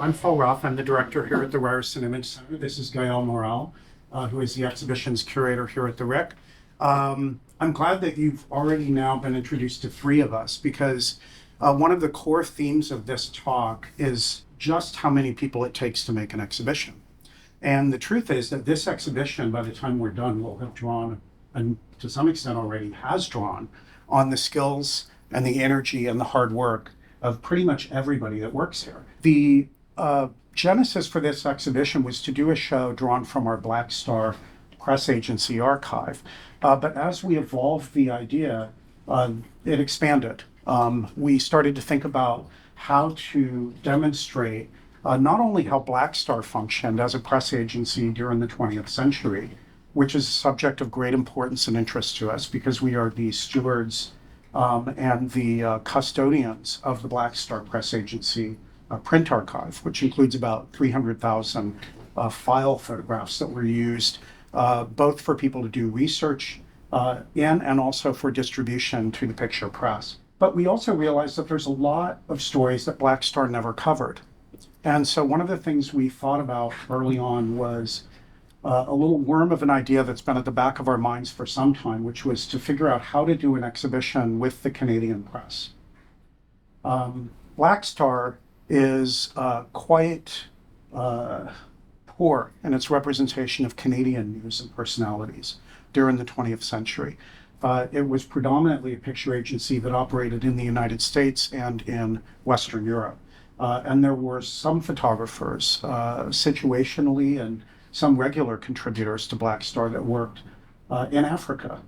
I'm Paul Roth. I'm the director here at the Ryerson Image Center. This is Gaëlle Morel, who is the exhibitions curator here at the RIC. I'm glad that you've already now been introduced to three of us, because one of the core themes of this talk is just how many people it takes to make an exhibition. And the truth is that this exhibition, by the time we're done, will have drawn, and to some extent already has drawn, on the skills and the energy and the hard work of pretty much everybody that works here. The genesis for this exhibition was to do a show drawn from our Black Star press agency archive. But as we evolved the idea, it expanded. We started to think about how to demonstrate not only how Black Star functioned as a press agency during the 20th century, which is a subject of great importance and interest to us because we are the stewards and the custodians of the Black Star Press Agency print archive, which includes about 300,000 file photographs that were used both for people to do research in and also for distribution to the picture press. But we also realized that there's a lot of stories that Black Star never covered. And so one of the things we thought about early on was a little worm of an idea that's been at the back of our minds for some time, which was to figure out how to do an exhibition with the Canadian press. Black Star is quite poor in its representation of Canadian news and personalities during the 20th century. It was predominantly a picture agency that operated in the United States and in Western Europe. And there were some photographers, situationally, and some regular contributors to Black Star that worked in Africa,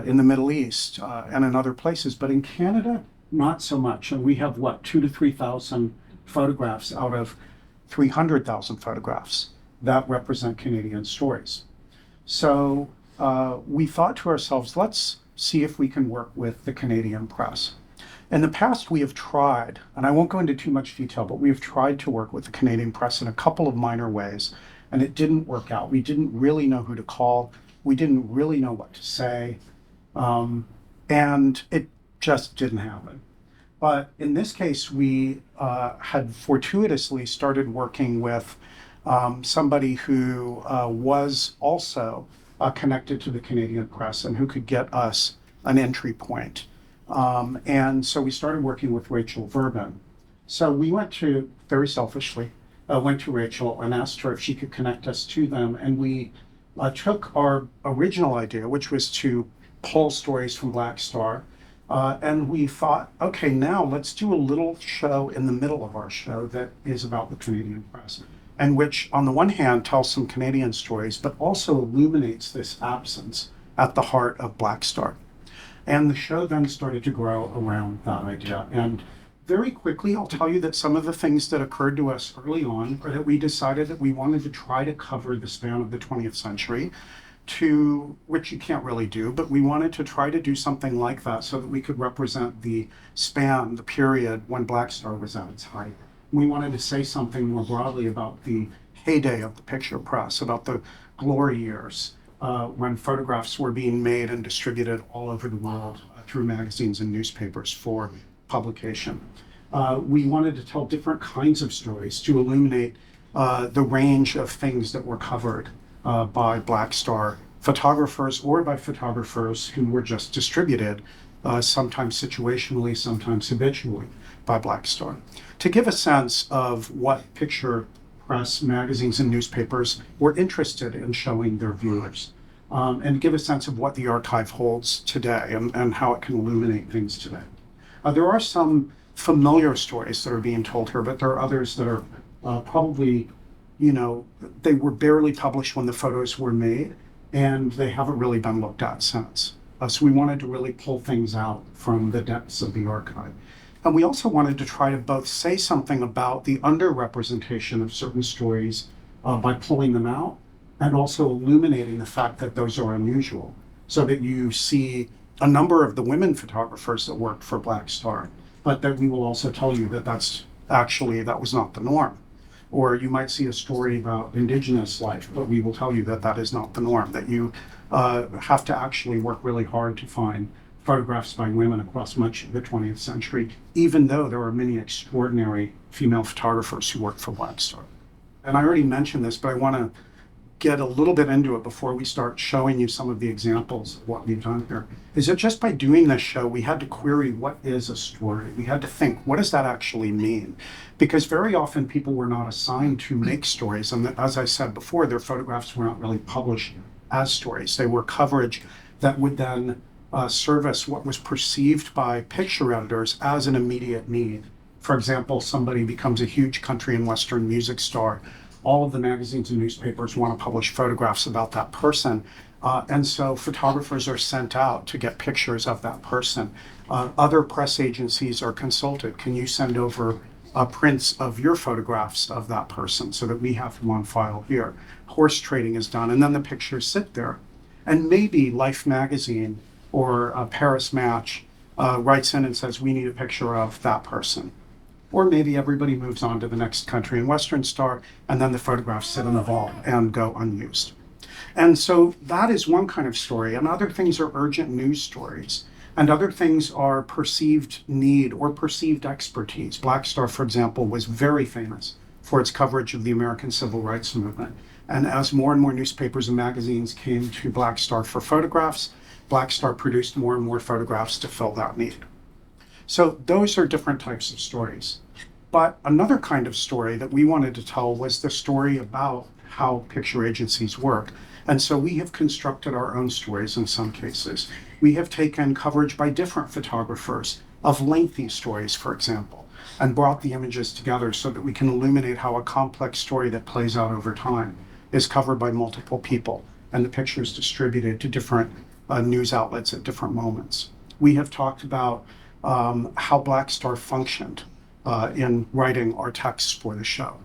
in the Middle East, and in other places. But in Canada, not so much. And we have, 2,000 to 3,000 photographs out of 300,000 photographs that represent Canadian stories. So we thought to ourselves, let's see if we can work with the Canadian press. In the past, we have tried, and I won't go into too much detail, but we have tried to work with the Canadian press in a couple of minor ways, and it didn't work out. We didn't really know who to call. We didn't really know what to say, and it just didn't happen. But in this case, we had fortuitously started working with somebody who was also connected to the Canadian press and who could get us an entry point. And so we started working with Rachel Verben. So we very selfishly, went to Rachel and asked her if she could connect us to them. And we took our original idea, which was to pull stories from Black Star. And we thought, okay, now let's do a little show in the middle of our show that is about the Canadian press, and which on the one hand tells some Canadian stories, but also illuminates this absence at the heart of Black Star. And the show then started to grow around that idea. And very quickly, I'll tell you that some of the things that occurred to us early on are that we decided that we wanted to try to cover the span of the 20th century, to which you can't really do, but we wanted to try to do something like that so that we could represent the span, the period when Black Star was at its height. We wanted to say something more broadly about the heyday of the picture press, about the glory years, when photographs were being made and distributed all over the world through magazines and newspapers for publication. We wanted to tell different kinds of stories to illuminate the range of things that were covered by Black Star photographers or by photographers who were just distributed, sometimes situationally, sometimes habitually, by Black Star. To give a sense of what picture press, magazines, and newspapers were interested in showing their viewers, and give a sense of what the archive holds today and how it can illuminate things today. There are some familiar stories that are being told here, but there are others that are probably, they were barely published when the photos were made, and they haven't really been looked at since. So we wanted to really pull things out from the depths of the archive. And we also wanted to try to both say something about the underrepresentation of certain stories by pulling them out, and also illuminating the fact that those are unusual, so that you see a number of the women photographers that worked for Black Star, but that we will also tell you that that was not the norm. Or you might see a story about Indigenous life, but we will tell you that that is not the norm, that you have to actually work really hard to find photographs by women across much of the 20th century, even though there are many extraordinary female photographers who work for Black Star. And I already mentioned this, but I want to get a little bit into it before we start showing you some of the examples of what we've done here, is that just by doing this show, we had to query what is a story. We had to think, what does that actually mean? Because very often people were not assigned to make stories. And as I said before, their photographs were not really published as stories. They were coverage that would then service what was perceived by picture editors as an immediate need. For example, somebody becomes a huge country and Western music star. All of the magazines and newspapers want to publish photographs about that person. And so photographers are sent out to get pictures of that person. Other press agencies are consulted. Can you send over prints of your photographs of that person so that we have them on file here? Horse trading is done, and then the pictures sit there. And maybe Life magazine or Paris Match writes in and says, we need a picture of that person. Or maybe everybody moves on to the next country and Western star, and then the photographs sit in the vault and go unused. And so that is one kind of story. And other things are urgent news stories. And other things are perceived need or perceived expertise. Black Star, for example, was very famous for its coverage of the American Civil Rights Movement. And as more and more newspapers and magazines came to Black Star for photographs, Black Star produced more and more photographs to fill that need. So those are different types of stories. But another kind of story that we wanted to tell was the story about how picture agencies work. And so we have constructed our own stories in some cases. We have taken coverage by different photographers of lengthy stories, for example, and brought the images together so that we can illuminate how a complex story that plays out over time is covered by multiple people and the pictures distributed to different news outlets at different moments. We have talked about how Black Star functioned in writing our texts for the show.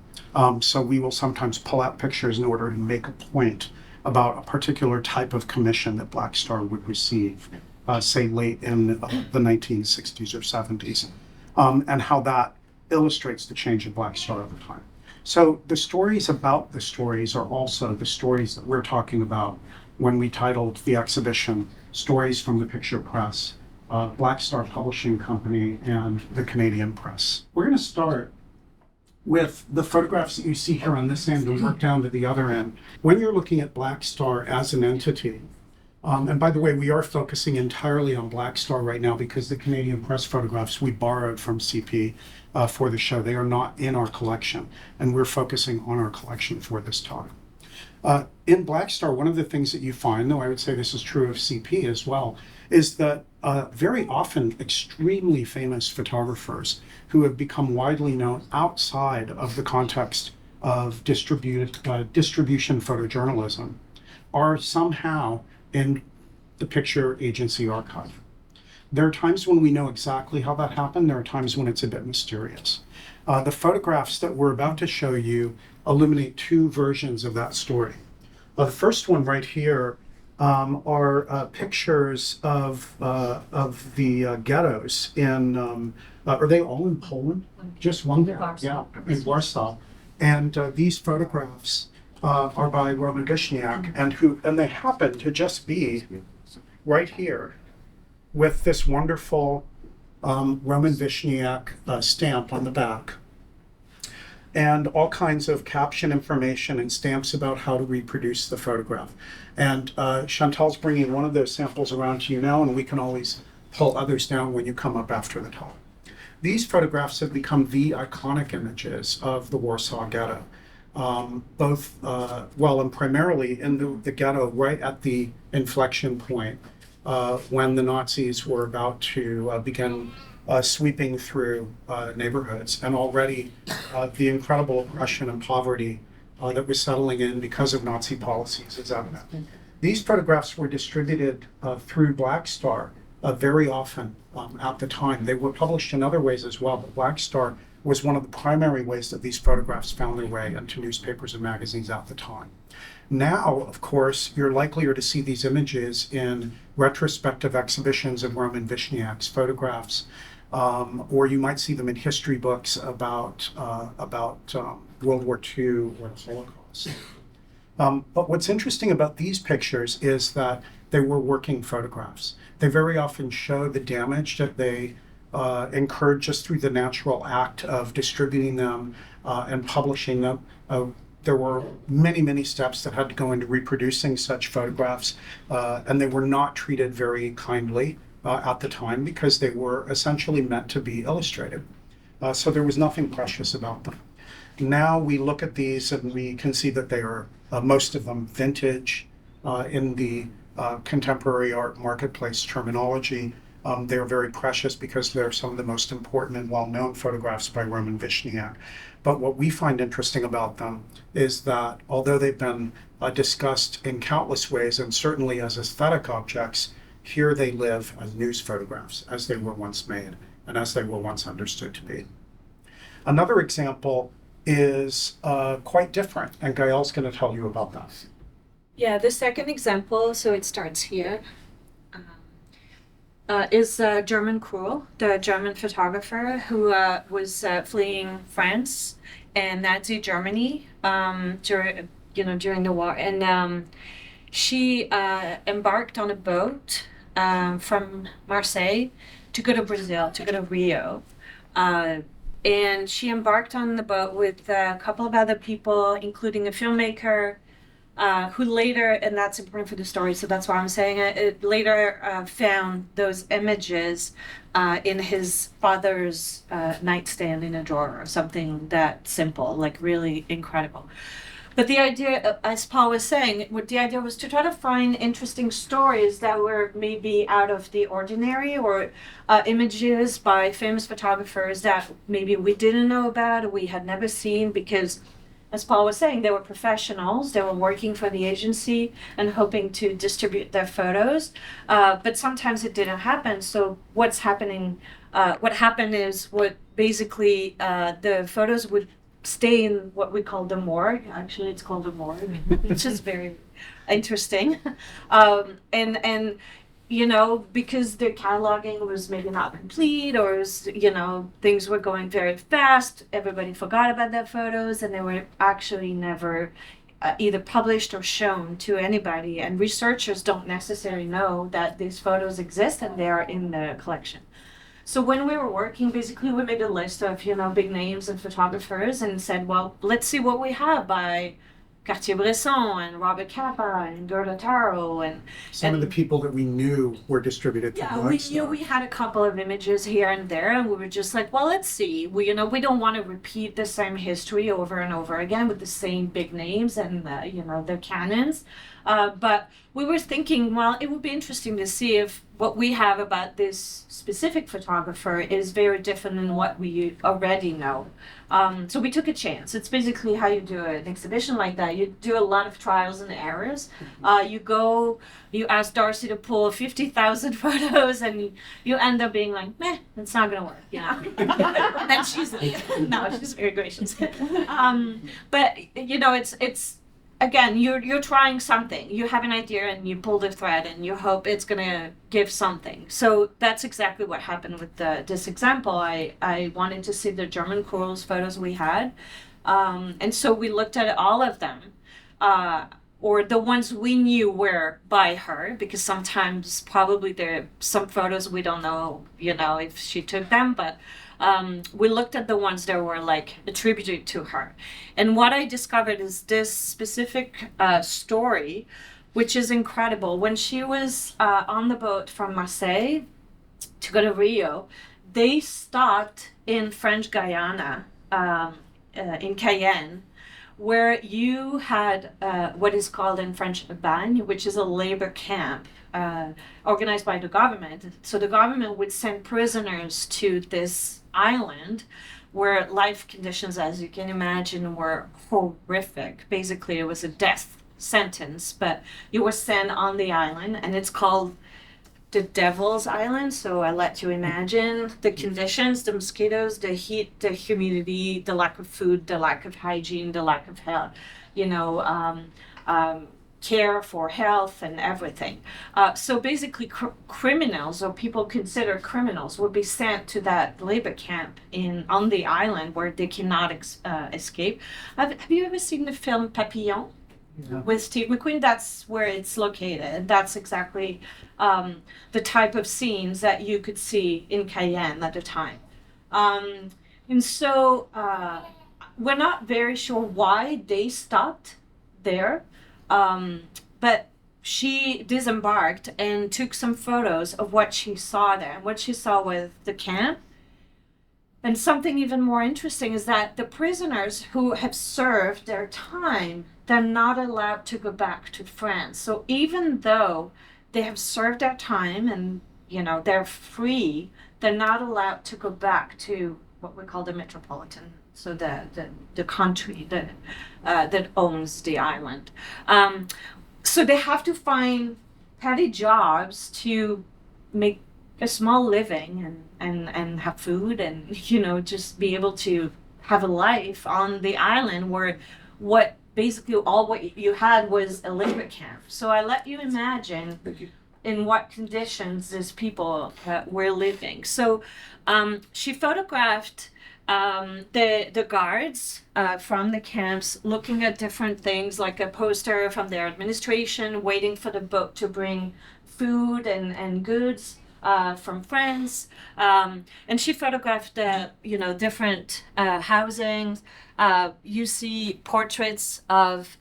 So we will sometimes pull out pictures in order to make a point about a particular type of commission that Black Star would receive, say late in the 1960s or 70s, and how that illustrates the change of Black Star over time. So the stories about the stories are also the stories that we're talking about when we titled the exhibition Stories from the Picture Press, Black Star Publishing Company, and the Canadian Press. We're going to start with the photographs that you see here on this end and work down to the other end. When you're looking at Black Star as an entity, and by the way, we are focusing entirely on Black Star right now because the Canadian Press photographs we borrowed from CP for the show. They are not in our collection, and we're focusing on our collection for this talk. In Black Star, one of the things that you find, though I would say this is true of CP as well, is that very often extremely famous photographers who have become widely known outside of the context of distribution photojournalism are somehow in the picture agency archive. There are times when we know exactly how that happened. There are times when it's a bit mysterious. The photographs that we're about to show you illuminate two versions of that story. The first one right here are pictures of the ghettos in, are they all in Poland? Just one there, yeah, in Warsaw. And these photographs are by Roman Vishniak, and they happen to just be right here with this wonderful Roman Vishniak stamp on the back, and all kinds of caption information and stamps about how to reproduce the photograph. And Chantal's bringing one of those samples around to you now, and we can always pull others down when you come up after the talk. These photographs have become the iconic images of the Warsaw Ghetto, and primarily in the ghetto right at the inflection point when the Nazis were about to begin sweeping through neighborhoods, and already the incredible oppression and poverty that was settling in because of Nazi policies is evident. These photographs were distributed through Black Star very often at the time. They were published in other ways as well, but Black Star was one of the primary ways that these photographs found their way into newspapers and magazines at the time. Now, of course, you're likelier to see these images in retrospective exhibitions of Roman Vishniak's photographs, or you might see them in history books about World War II or the Holocaust. But what's interesting about these pictures is that they were working photographs. They very often show the damage that they incurred just through the natural act of distributing them and publishing them. There were many, many steps that had to go into reproducing such photographs, and they were not treated very kindly at the time because they were essentially meant to be illustrated. So there was nothing precious about them. Now we look at these and we can see that they are, most of them, vintage in the contemporary art marketplace terminology. They're very precious because they're some of the most important and well-known photographs by Roman Vishniac. But what we find interesting about them is that although they've been discussed in countless ways and certainly as aesthetic objects, here they live as news photographs, as they were once made and as they were once understood to be. Another example is quite different, and Gaëlle's going to tell you about that. Yeah, the second example, so it starts here, is German Krull, the German photographer who was fleeing France and Nazi Germany during the war, and she embarked on a boat from Marseille to go to Brazil, to go to Rio. And she embarked on the boat with a couple of other people, including a filmmaker, who later, and that's important for the story, so that's why I'm saying it later found those images in his father's nightstand in a drawer, or something that simple, like really incredible. But the idea, as Paul was saying, the idea was to try to find interesting stories that were maybe out of the ordinary, or images by famous photographers that maybe we didn't know about or we had never seen, because as Paul was saying, they were professionals. They were working for the agency and hoping to distribute their photos. But sometimes it didn't happen. So what happened is basically the photos would stay in what we call the morgue. Actually, it's called the morgue, which is very interesting. And because the cataloging was maybe not complete, or things were going very fast, everybody forgot about their photos, and they were actually never either published or shown to anybody. And researchers don't necessarily know that these photos exist and they are in the collection. So when we were working, basically we made a list of big names and photographers and said, well, let's see what we have by Cartier-Bresson and Robert Capa and Gerda Taro and some of the people that we knew were distributed through we knew we had a couple of images here and there, and we were just like, well, let's see. We don't want to repeat the same history over and over again with the same big names and the canons. But we were thinking, well, it would be interesting to see if what we have about this specific photographer is very different than what we already know. So we took a chance. It's basically how you do an exhibition like that. You do a lot of trials and errors. You ask Darcy to pull 50,000 photos, and you end up being like, meh, it's not gonna work, Then she's very gracious. But it's again, you're trying something. You have an idea and you pull the thread and you hope it's gonna give something. So that's exactly what happened with this example. I wanted to see the German Krulls photos we had, and so we looked at all of them, or the ones we knew were by her, because sometimes probably there are some photos we don't know, if she took them, but we looked at the ones that were attributed to her. And what I discovered is this specific story, which is incredible. When she was on the boat from Marseille to go to Rio, they stopped in French Guiana, in Cayenne, where you had what is called in French a bagne, which is a labor camp organized by the government. So the government would send prisoners to this island where life conditions, as you can imagine, were horrific. Basically, it was a death sentence, but you were sent on the island, and it's called the Devil's Island. So I let you imagine the conditions, the mosquitoes, the heat, the humidity, the lack of food, the lack of hygiene, the lack of health, care for health and everything. So basically criminals, or people considered criminals, would be sent to that labor camp on the island where they cannot escape. Have you ever seen the film Papillon? with Steve McQueen. That's where it's located. That's exactly the type of scenes that you could see in Cayenne at the time. And so we're not very sure why they stopped there, but she disembarked and took some photos of what she saw there and what she saw with the camp. And something even more interesting is that the prisoners who have served their time, they're not allowed to go back to France. So even though they have served their time and, you know, they're free, they're not allowed to go back to what we call the metropolitan, so the country that owns the island. So they have to find petty jobs to make a small living and have food and, you know, just be able to have a life on the island where what basically all what you had was a labor camp. So I let you imagine in what conditions these people were living. So she photographed the guards from the camps looking at different things, like a poster from their administration waiting for the boat to bring food and goods from France, and she photographed you know, different housings. You see portraits of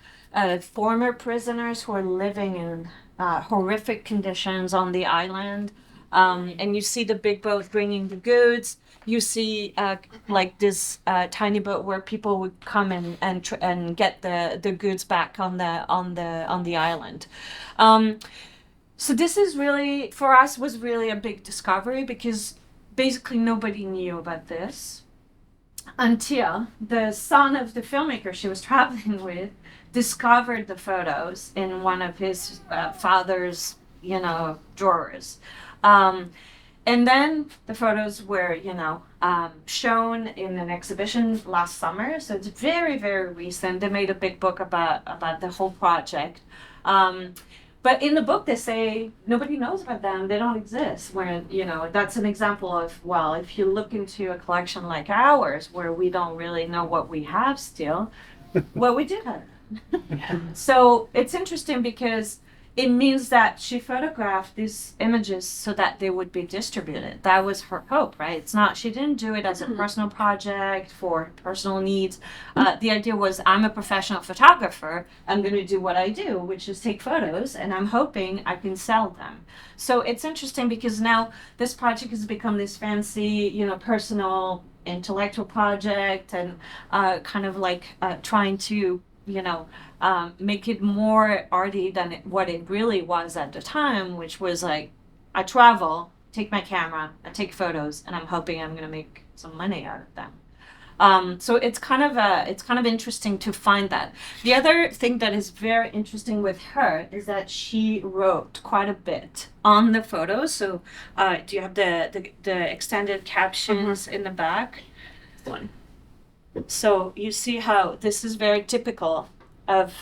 former prisoners who are living in horrific conditions on the island, and you see the big boat bringing the goods. You see like this tiny boat where people would come and get the goods back on the island. So this is really, for us, was really a big discovery because basically nobody knew about this until the son of the filmmaker she was traveling with discovered the photos in one of his father's, you know, drawers. And then the photos were, you know, shown in an exhibition last summer. So it's very, very recent. They made a big book about the whole project. But in the book, they say nobody knows about them. They don't exist. Where, you know, that's an example of, well, if you look into a collection like ours, where we don't really know what we have still, well, we do have it. So it's interesting because it means that she photographed these images so that they would be distributed. That was her hope, right? It's not, she didn't do it as a personal project for personal needs. The idea was, I'm a professional photographer. I'm going to do what I do, which is take photos, and I'm hoping I can sell them. So it's interesting because now this project has become this fancy, you know, personal, intellectual project, and kind of like trying to, you know, make it more arty than what it really was at the time, which was like, I travel, take my camera, I take photos, and I'm hoping I'm going to make some money out of them. So it's kind of interesting to find that. The other thing that is very interesting with her is that she wrote quite a bit on the photos. So do you have the extended captions in the back? One. So you see how this is very typical of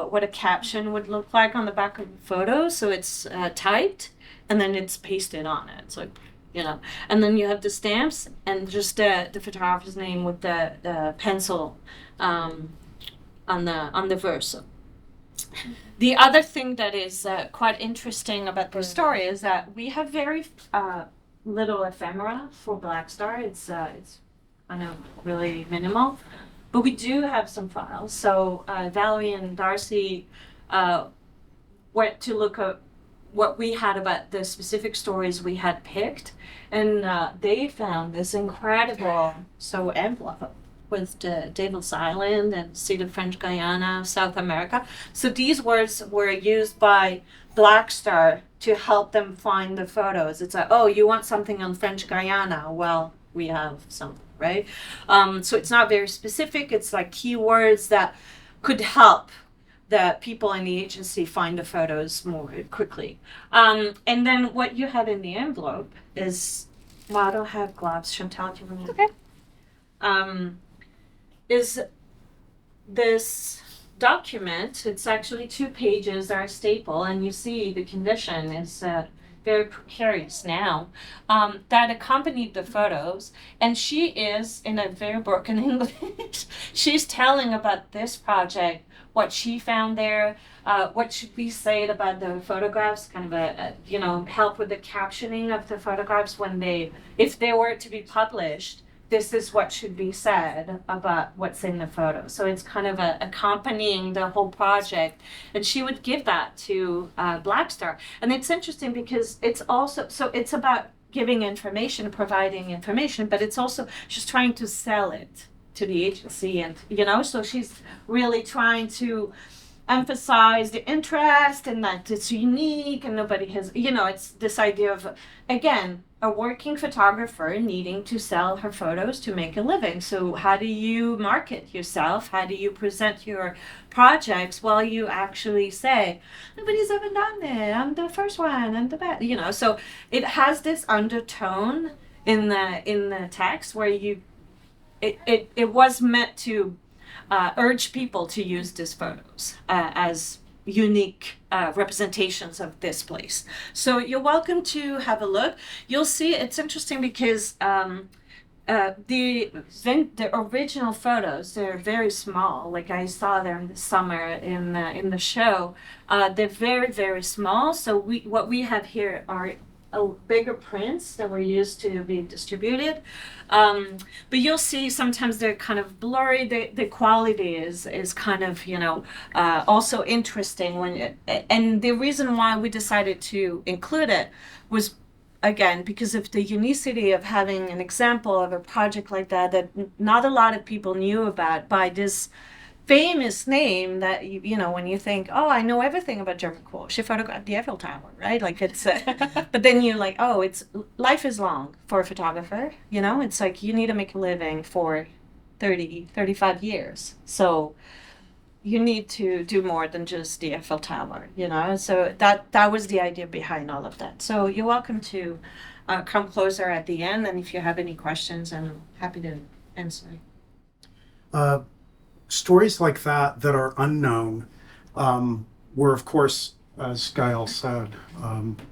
what a caption would look like on the back of a photo. So it's typed and then it's pasted on it. So, you know, and then you have the stamps and just the photographer's name with the pencil on the verso. The other thing that is quite interesting about the story is that we have very little ephemera for Black Star. It's I know really minimal. But we do have some files. So Valerie and Darcy went to look at what we had about the specific stories we had picked. And they found this incredible envelope with the Devil's Island and State of French Guiana, South America. So these words were used by Black Star to help them find the photos. It's like, oh, you want something on French Guiana? Well, we have some. Right? So it's not very specific. It's like keywords that could help the people in the agency find the photos more quickly. And then what you had in the envelope is, well, I don't have gloves. Chantal, do you want to? Okay. Is this document. It's actually 2 pages are a staple, and you see the condition is very precarious now, that accompanied the photos. And she is, in a very broken English, she's telling about this project what she found there. What should be said about the photographs? Kind of help with the captioning of the photographs when if they were to be published. This is what should be said about what's in the photo. So it's kind of accompanying the whole project. And she would give that to Black Star. And it's interesting because it's about giving information, providing information, but it's also she's trying to sell it to the agency. And, so she's really trying to emphasize the interest and that it's unique and nobody has, it's this idea of, again, a working photographer needing to sell her photos to make a living. So how do you market yourself? How do you present your projects? Well, you actually say, nobody's ever done it. I'm the first one. I'm the best. So it has this undertone in the text where it was meant to urge people to use these photos as unique representations of this place. So you're welcome to have a look. You'll see it's interesting because the original photos, they're very small. Like I saw them in the summer in the show. They're very, very small. So what we have here are bigger prints that were used to be distributed. But you'll see sometimes they're kind of blurry. The quality is kind of, also interesting and the reason why we decided to include it was, again, because of the unicity of having an example of a project like that not a lot of people knew about by this famous name that when you think, oh, I know everything about German Quo. She photographed the Eiffel Tower, right? Like it's, but then you're like, oh, life is long for a photographer. It's like you need to make a living for 30, 35 years. So you need to do more than just the Eiffel Tower, So that was the idea behind all of that. So you're welcome to come closer at the end, and if you have any questions, I'm happy to answer. Stories like that are unknown were, of course, as Gaëlle said,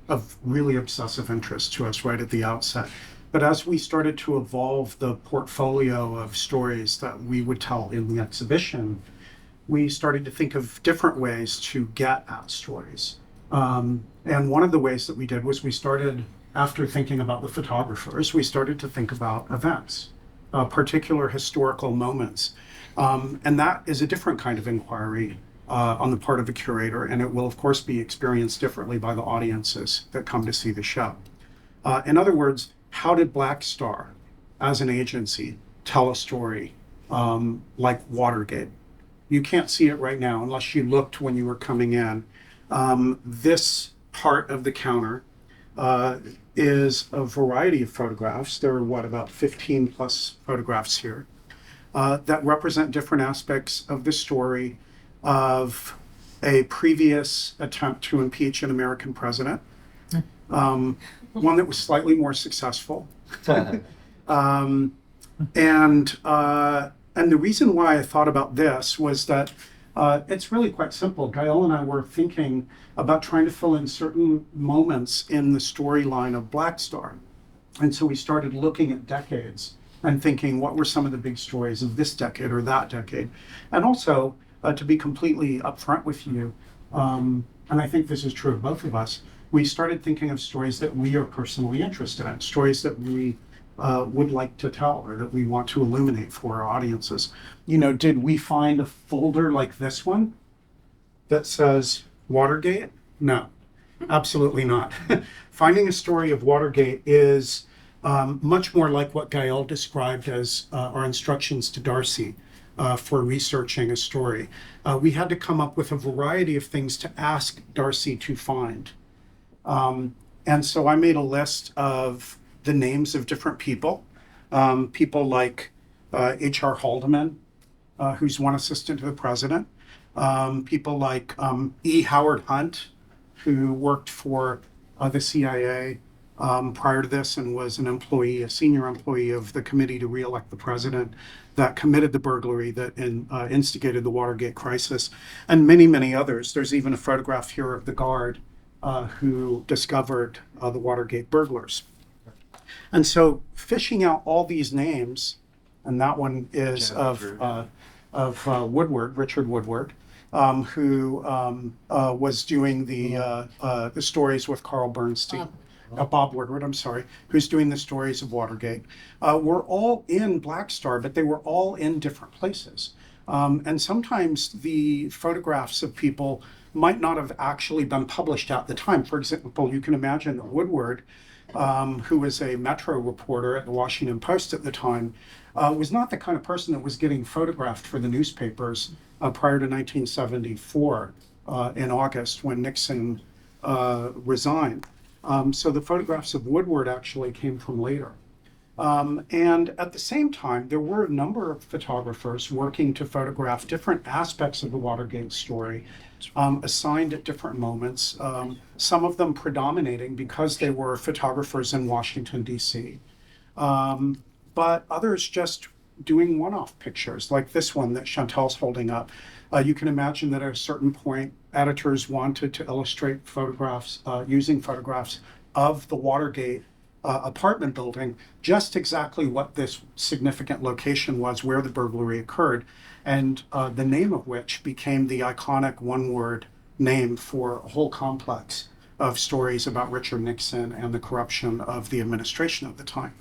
of really obsessive interest to us right at the outset. But as we started to evolve the portfolio of stories that we would tell in the exhibition, we started to think of different ways to get at stories. And one of the ways that we did was we started, after thinking about the photographers, we started to think about events, particular historical moments. And that is a different kind of inquiry on the part of the curator, and it will, of course, be experienced differently by the audiences that come to see the show. In other words, how did Black Star, as an agency, tell a story like Watergate? You can't see it right now unless you looked when you were coming in. This part of the counter is a variety of photographs. There are, about 15 plus photographs here. That represent different aspects of the story of a previous attempt to impeach an American president, one that was slightly more successful. And the reason why I thought about this was that it's really quite simple. Gaëlle and I were thinking about trying to fill in certain moments in the storyline of Black Star. And so we started looking at decades and thinking, what were some of the big stories of this decade or that decade? And also, to be completely upfront with you, and I think this is true of both of us, we started thinking of stories that we are personally interested in, stories that we would like to tell or that we want to illuminate for our audiences. Did we find a folder like this one that says Watergate? No, absolutely not. Finding a story of Watergate is much more like what Gaëlle described as our instructions to Darcy for researching a story. We had to come up with a variety of things to ask Darcy to find. And so I made a list of the names of different people, people like H.R. Haldeman, who's one assistant to the president, people like E. Howard Hunt, who worked for the CIA prior to this and was a senior employee of the committee to re-elect the president that committed the burglary that instigated the Watergate crisis, and many, many others. There's even a photograph here of the guard who discovered the Watergate burglars. And so fishing out all these names, and that one is of Woodward, Richard Woodward, who was doing the stories with Carl Bernstein. Bob Woodward, I'm sorry, who's doing the stories of Watergate, were all in Black Star, but they were all in different places. And sometimes the photographs of people might not have actually been published at the time. For example, you can imagine that Woodward, who was a Metro reporter at the Washington Post at the time, was not the kind of person that was getting photographed for the newspapers prior to 1974 in August when Nixon resigned. So the photographs of Woodward actually came from later. And at the same time, there were a number of photographers working to photograph different aspects of the Watergate story, assigned at different moments, some of them predominating because they were photographers in Washington, D.C., but others just doing one-off pictures, like this one that Chantel's holding up. You can imagine that at a certain point, editors wanted to illustrate photographs, using photographs of the Watergate apartment building, just exactly what this significant location was where the burglary occurred, and the name of which became the iconic one-word name for a whole complex of stories about Richard Nixon and the corruption of the administration at the time.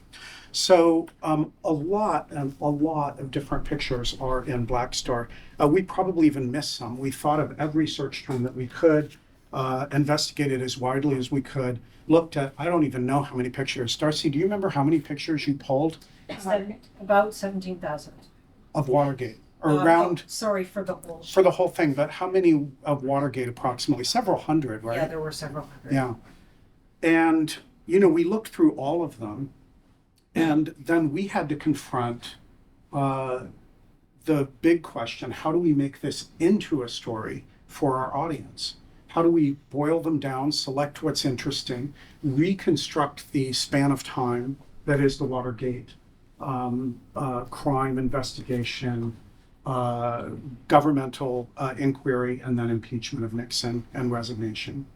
So a lot of different pictures are in Black Star. We probably even missed some. We thought of every search term that we could, investigated as widely as we could, looked at, I don't even know how many pictures. Darcy, do you remember how many pictures you pulled About 17,000. of Watergate? Or around, Sorry for the whole. for the whole thing, but how many of Watergate approximately? Several hundred, right? Yeah, there were several hundred. Yeah. And, we looked through all of them, and then we had to confront the big question: how do we make this into a story for our audience? How do we boil them down, select what's interesting, reconstruct the span of time that is the Watergate crime investigation, governmental inquiry, and then impeachment of Nixon and resignation?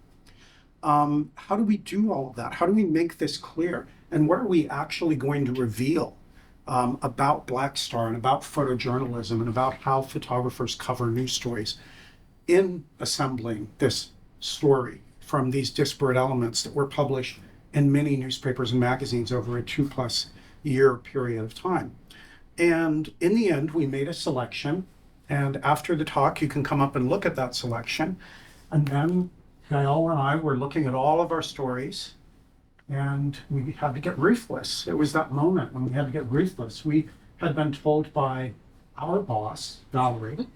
How do we do all of that? How do we make this clear? And what are we actually going to reveal about Black Star and about photojournalism and about how photographers cover news stories in assembling this story from these disparate elements that were published in many newspapers and magazines over a 2+ year period of time? And in the end, we made a selection. And after the talk, you can come up and look at that selection. And then Gaëlle and I were looking at all of our stories, and we had to get ruthless. It was that moment when we had to get ruthless. We had been told by our boss, Valerie,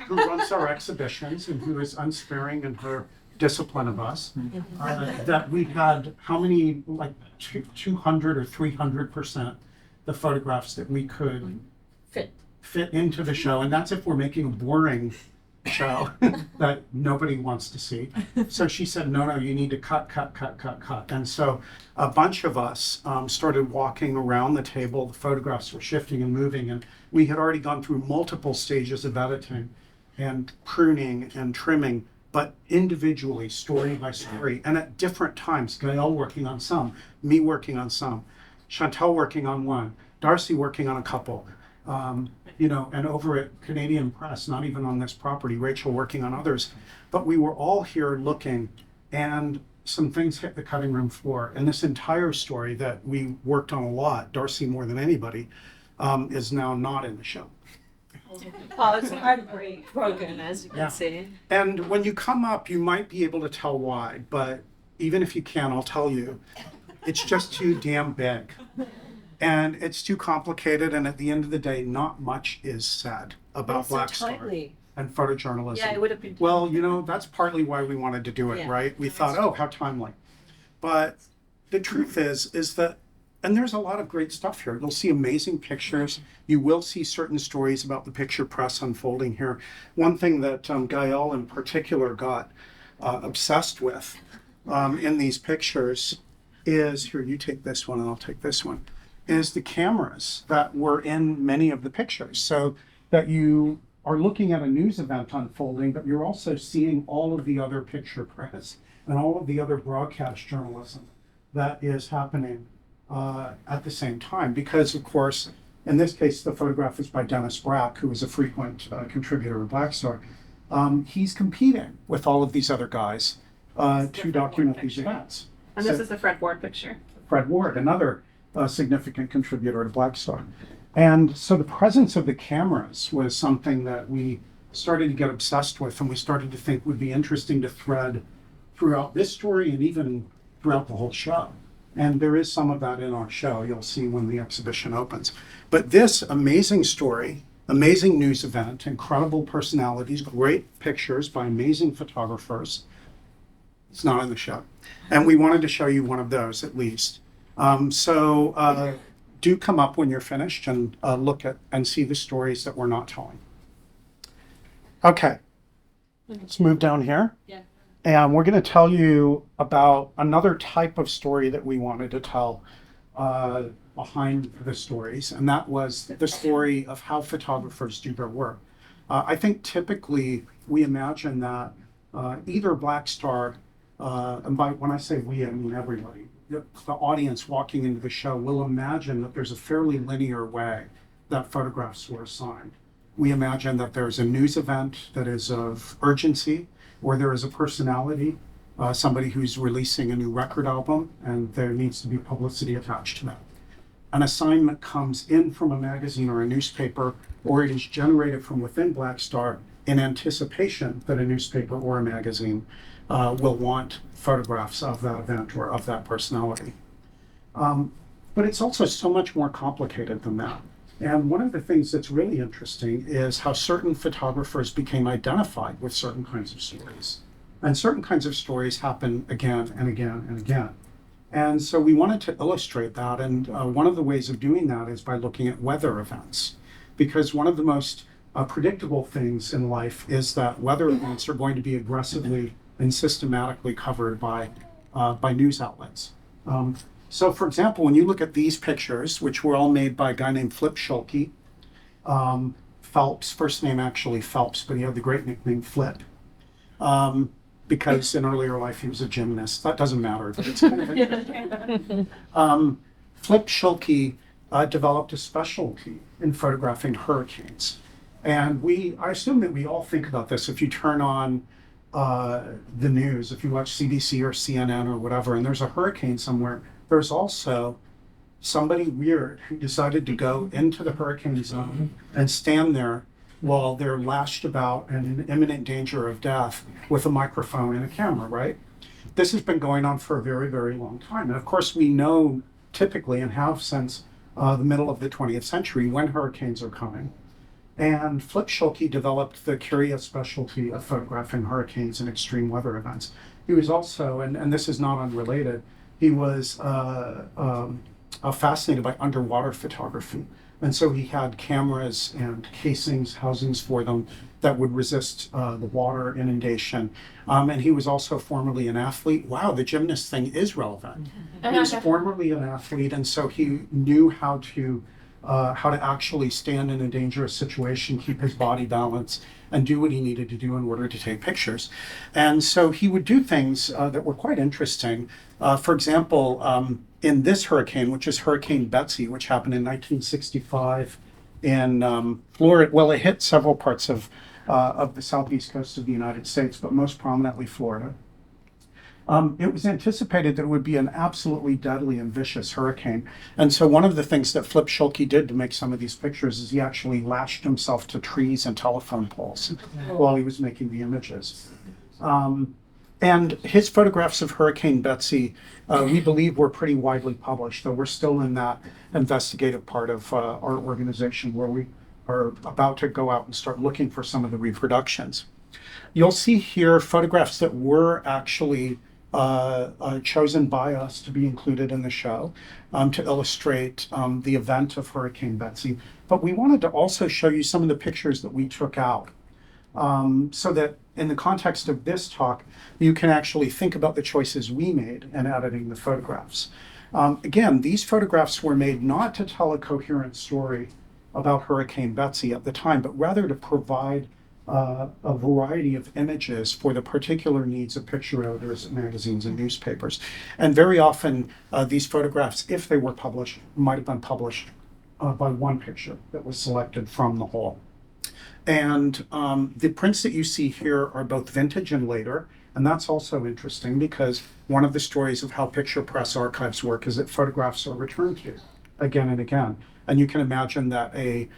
who runs our exhibitions and who is unsparing in her discipline of us, that we had how many, like 200 or 300% the photographs that we could fit into the show. And that's if we're making a boring show that nobody wants to see. So she said, no, you need to cut. And so a bunch of us started walking around the table. The photographs were shifting and moving, and we had already gone through multiple stages of editing and pruning and trimming, but individually, story by story, and at different times. Gaëlle working on some, me working on some, Chantel working on one, Darcy working on a couple. And over at Canadian Press, not even on this property, Rachel working on others. But we were all here looking, and some things hit the cutting room floor. And this entire story that we worked on a lot, Darcy more than anybody, is now not in the show. Oh, it's heartbroken, as you can see. And when you come up, you might be able to tell why, but even if you can't, I'll tell you, it's just too damn big. And it's too complicated, and at the end of the day, not much is said about Black Star and photojournalism. Yeah, it would have been. Well, that's partly why we wanted to do it, right? We thought, how timely. But the truth is that, and there's a lot of great stuff here. You'll see amazing pictures. You will see certain stories about the picture press unfolding here. One thing that Gaëlle in particular got obsessed with in these pictures is, here, you take this one and I'll take this one, is the cameras that were in many of the pictures. So that you are looking at a news event unfolding, but you're also seeing all of the other picture press and all of the other broadcast journalism that is happening at the same time. Because, of course, In this case, the photograph is by Dennis Brack, who is a frequent contributor of Black Star. He's competing with all of these other guys to document these events. And this is the Fred Ward picture. Fred Ward, another significant contributor to Black Star. And so the presence of the cameras was something that we started to get obsessed with, and we started to think would be interesting to thread throughout this story and even throughout the whole show. And there is some of that in our show, you'll see when the exhibition opens. But this amazing story, amazing news event, incredible personalities, great pictures by amazing photographers, it's not in the show. And we wanted to show you one of those at least. So do come up when you're finished and look at and see the stories that we're not telling. Okay, let's move down here. Yeah. And we're going to tell you about another type of story that we wanted to tell behind the stories, and that was the story of how photographers do their work. I think typically we imagine that either Black Star, and when I say we, I mean everybody, the audience walking into the show will imagine that there's a fairly linear way that photographs were assigned. We imagine that there's a news event that is of urgency, or there is a personality, somebody who's releasing a new record album, and there needs to be publicity attached to that. An assignment comes in from a magazine or a newspaper, or it is generated from within Black Star in anticipation that a newspaper or a magazine will want photographs of that event or of that personality. But it's also so much more complicated than that. And one of the things that's really interesting is how certain photographers became identified with certain kinds of stories. And certain kinds of stories happen again and again and again. And so we wanted to illustrate that. And one of the ways of doing that is by looking at weather events. Because one of the most predictable things in life is that weather events are going to be aggressively and systematically covered by news outlets. So for example, when you look at these pictures, which were all made by a guy named Flip Schulke, Phelps, first name actually Phelps, but he had the great nickname Flip, because in earlier life he was a gymnast. That doesn't matter, but it's kind of interesting. Flip Schulke developed a specialty in photographing hurricanes. And I assume that we all think about this if you turn on the news, if you watch CBC or CNN or whatever, and there's a hurricane somewhere, there's also somebody weird who decided to go into the hurricane zone and stand there while they're lashed about and in imminent danger of death with a microphone and a camera, right? This has been going on for a very, very long time. And of course, we know typically and have since the middle of the 20th century when hurricanes are coming. And Flip Schulke developed the curious specialty of photographing hurricanes and extreme weather events. He was also, and this is not unrelated, he was fascinated by underwater photography. And so he had cameras and casings, housings for them that would resist the water inundation. And he was also formerly an athlete. Wow, the gymnast thing is relevant. He was formerly an athlete, and so he knew how to actually stand in a dangerous situation, keep his body balanced, and do what he needed to do in order to take pictures. And so he would do things that were quite interesting. For example, in this hurricane, which is Hurricane Betsy, which happened in 1965 in Florida. Well, it hit several parts of the southeast coast of the United States, but most prominently Florida. It was anticipated that it would be an absolutely deadly and vicious hurricane. And so one of the things that Flip Schulke did to make some of these pictures is he actually lashed himself to trees and telephone poles while he was making the images. And his photographs of Hurricane Betsy, we believe, were pretty widely published, though we're still in that investigative part of our organization where we are about to go out and start looking for some of the reproductions. You'll see here photographs that were actually chosen by us to be included in the show to illustrate the event of Hurricane Betsy. But we wanted to also show you some of the pictures that we took out so that in the context of this talk, you can actually think about the choices we made in editing the photographs. Again, these photographs were made not to tell a coherent story about Hurricane Betsy at the time, but rather to provide a variety of images for the particular needs of picture editors, magazines, and newspapers. And very often, these photographs, if they were published, might have been published by one picture that was selected from the whole. And the prints that you see here are both vintage and later. And that's also interesting because one of the stories of how picture press archives work is that photographs are returned to again and again. And you can imagine that a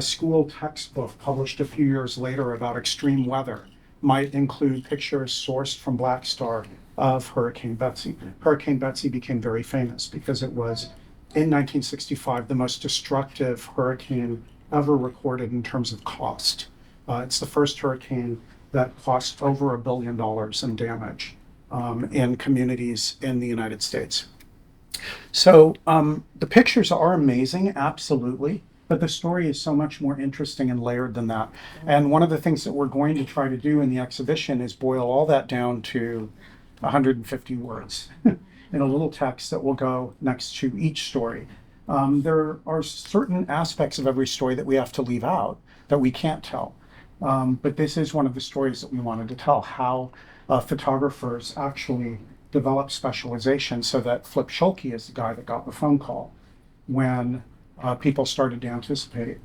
school textbook published a few years later about extreme weather might include pictures sourced from Black Star of Hurricane Betsy. Hurricane Betsy became very famous because it was, in 1965, the most destructive hurricane ever recorded in terms of cost. It's the first hurricane that cost over $1 billion in damage in communities in the United States. So the pictures are amazing, absolutely, but the story is so much more interesting and layered than that. And one of the things that we're going to try to do in the exhibition is boil all that down to 150 words in a little text that will go next to each story. There are certain aspects of every story that we have to leave out that we can't tell. But this is one of the stories that we wanted to tell, how photographers actually develop specialization so that Flip Schulke is the guy that got the phone call when people started to anticipate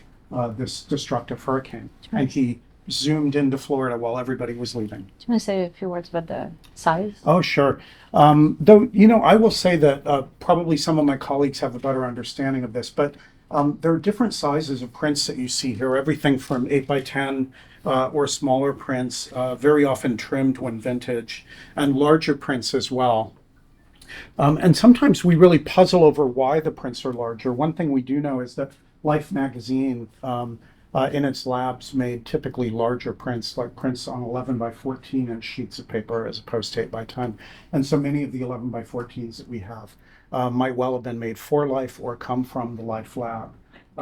this destructive hurricane. And he zoomed into Florida while everybody was leaving. Do you want to say a few words about the size? Oh, sure. Though, I will say that probably some of my colleagues have a better understanding of this, but there are different sizes of prints that you see here, everything from 8 by 10 or smaller prints, very often trimmed when vintage, and larger prints as well. And sometimes we really puzzle over why the prints are larger. One thing we do know is that Life magazine in its labs made typically larger prints, like prints on 11 by 14 inch sheets of paper as opposed to 8 by 10. And so many of the 11 by 14s that we have might well have been made for Life or come from the Life lab.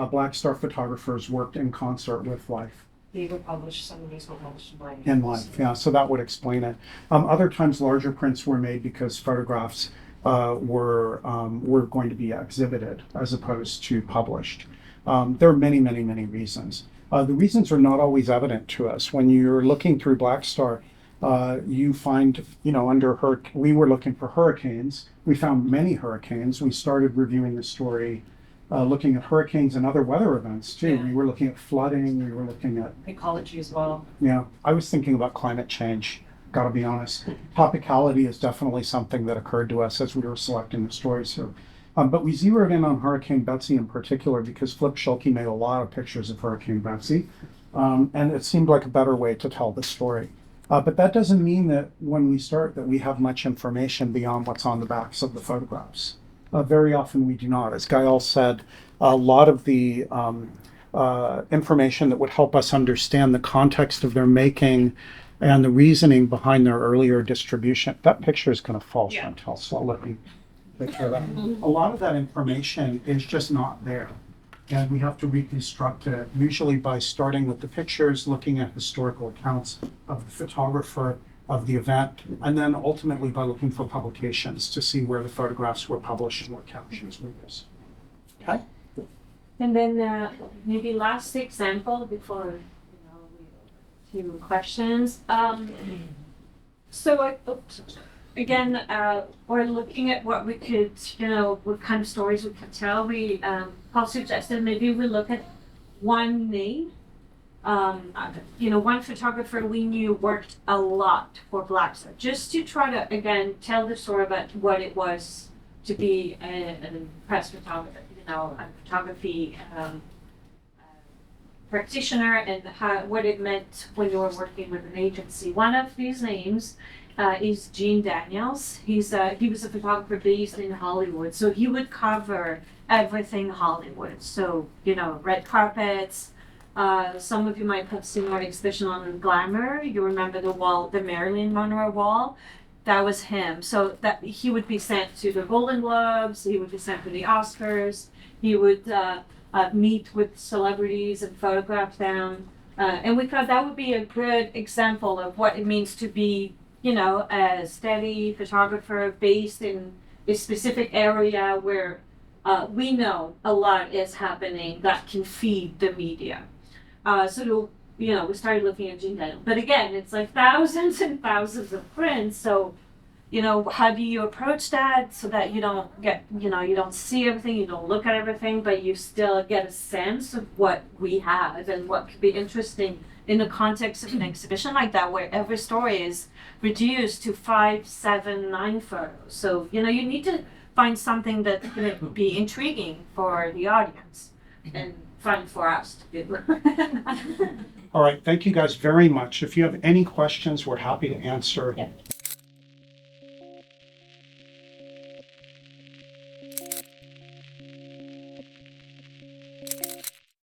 Black Star photographers worked in concert with Life. They were published, some of these were published by. In Life, yeah, so that would explain it. Other times larger prints were made because photographs were going to be exhibited as opposed to published. There are many, many, many reasons. The reasons are not always evident to us. When you're looking through Black Star, you find, we were looking for hurricanes. We found many hurricanes. We started reviewing the story, looking at hurricanes and other weather events too. Yeah. We were looking at flooding. We were looking at, Ecology as well. I was thinking about climate change, gotta be honest. Topicality is definitely something that occurred to us as we were selecting the stories here. But we zeroed in on Hurricane Betsy in particular because Flip Schulke made a lot of pictures of Hurricane Betsy, and it seemed like a better way to tell the story. But that doesn't mean that when we start that we have much information beyond what's on the backs of the photographs. Very often we do not. As Gaëlle said, a lot of the information that would help us understand the context of their making and the reasoning behind their earlier distribution. That picture is going to fall, Yeah. Chantal, so I'll let me take care of that. A lot of that information is just not there. And we have to reconstruct it, usually by starting with the pictures, looking at historical accounts of the photographer, of the event, and then ultimately by looking for publications to see where the photographs were published and what captions were used. Okay? And then maybe last example before we few questions. Again, we're looking at what we could, what kind of stories we could tell. Paul suggested maybe we look at one name. One photographer we knew worked a lot for Black Star, just to try to, again, tell the story about what it was to be a press photographer, a photography practitioner, and what it meant when you were working with an agency. One of these names is Gene Daniels. He was a photographer based in Hollywood, so he would cover everything Hollywood. So red carpets. Some of you might have seen our exhibition on Glamour. You remember the wall, the Marilyn Monroe wall? That was him. So that he would be sent to the Golden Globes. He would be sent to the Oscars. He would meet with celebrities and photograph them. And we thought that would be a good example of what it means to be, a steady photographer based in a specific area where we know a lot is happening that can feed the media. We started looking at Gene Daniels. But again, it's like thousands and thousands of prints. So you know, how do you approach that so that you don't get, you know, you don't see everything, you don't look at everything, but you still get a sense of what we have and what could be interesting in the context of an exhibition like that, where every story is reduced to 5, 7, 9 photos. So, you know, you need to find something that's going to be intriguing for the audience and fun for us to do. All right, thank you guys very much. If you have any questions, we're happy to answer Yeah.